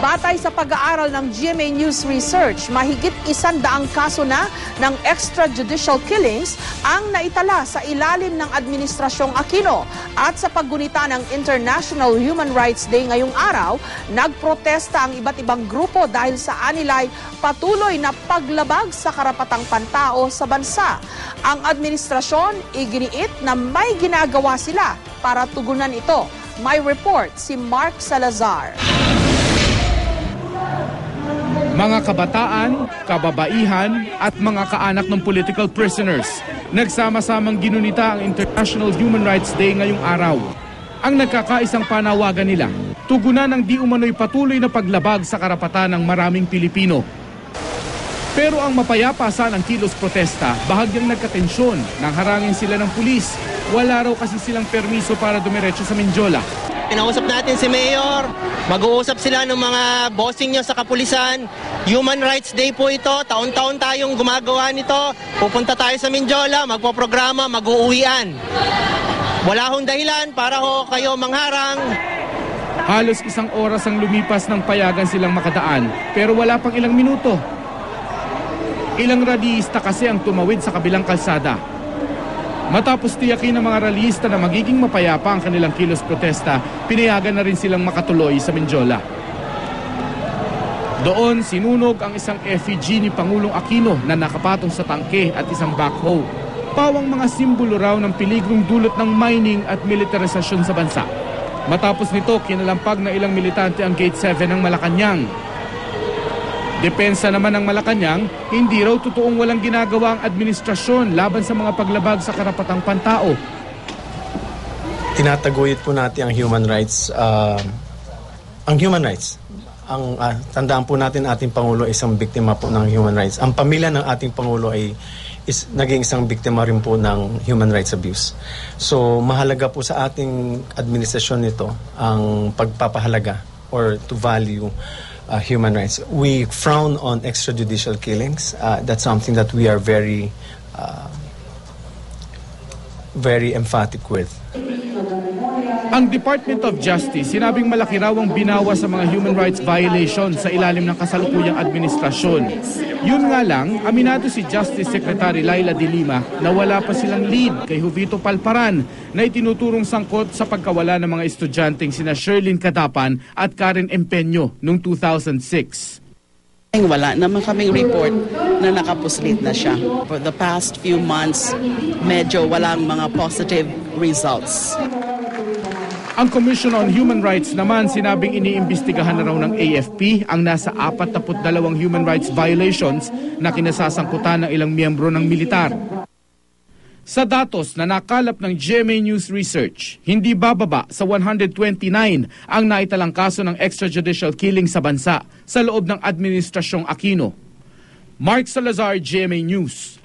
Batay sa pag-aaral ng GMA News Research, mahigit 100 kaso na ng extrajudicial killings ang naitala sa ilalim ng Administrasyong Aquino. At sa paggunita ng International Human Rights Day ngayong araw, nagprotesta ang iba't ibang grupo dahil sa anilay patuloy na paglabag sa karapatang pantao sa bansa. Ang administrasyon iginiit na may ginagawa sila para tugunan ito. May report si Mark Salazar. Mga kabataan, kababaihan at mga kaanak ng political prisoners, nagsama-samang ginunita ang International Human Rights Day ngayong araw. Ang nagkakaisang panawagan nila, tugunan ng di umano'y patuloy na paglabag sa karapatan ng maraming Pilipino. Pero ang mapayapa sana ang kilos protesta, bahagyang nagkatensyon nang harangin sila ng pulis. Wala raw kasi silang permiso para dumiretso sa Mindiola. Pinausap natin si Mayor, mag-uusap sila ng mga bossing nyo sa kapulisan. Human Rights Day po ito, taon-taon tayong gumagawa nito. Pupunta tayo sa Mindiola, magpo-programa, mag-uuwian. Wala hong dahilan para ho kayo mangharang. Halos 1 oras ang lumipas ng payagan silang makadaan, pero wala pang ilang minuto. Ilang rallyista kasi ang tumawid sa kabilang kalsada. Matapos tiyakin ng mga rallyista na magiging mapayapa ang kanilang kilos protesta, pinayagan na rin silang makatuloy sa Mindiola. Doon sinunog ang isang effigy ni Pangulong Aquino na nakapatong sa tangke at isang backhoe. Pawang mga simbolo raw ng peligrong dulot ng mining at militarisasyon sa bansa. Matapos nito, kinalampag na ilang militante ang Gate 7 ng Malacanang. Depensa naman ng Malacanang, hindi raw totoong walang ginagawa ang administrasyon laban sa mga paglabag sa karapatang pantao. Tinataguyod po natin ang human rights. Tandaan po natin ating Pangulo ay isang biktima po ng human rights. Ang pamilya ng ating Pangulo ay naging isang biktima rin po ng human rights abuse. So mahalaga po sa ating administrasyon nito ang pagpapahalaga or to value human rights. We frown on extrajudicial killings. That's something that we are very emphatic with. Ang Department of Justice sinabing malaki raw ang binawas sa mga human rights violations sa ilalim ng kasalukuyang administrasyon. Yun nga lang, aminado si Justice Secretary Laila De Lima na wala pa silang lead kay Jovito Palparan na itinuturong sangkot sa pagkawala ng mga estudyanteng sina Sherlyn Cadapan at Karen Empeño noong 2006. Wala naman kaming report na nakapuslit na siya. For the past few months, medyo walang mga positive results. Ang Commission on Human Rights naman sinabing iniimbestigahan na raw ng AFP ang nasa 42 human rights violations na kinasasangkutan ng ilang miyembro ng militar. Sa datos na nakalap ng GMA News Research, hindi bababa sa 129 ang naitalang kaso ng extrajudicial killing sa bansa sa loob ng Administrasyong Aquino. Mark Salazar, GMA News.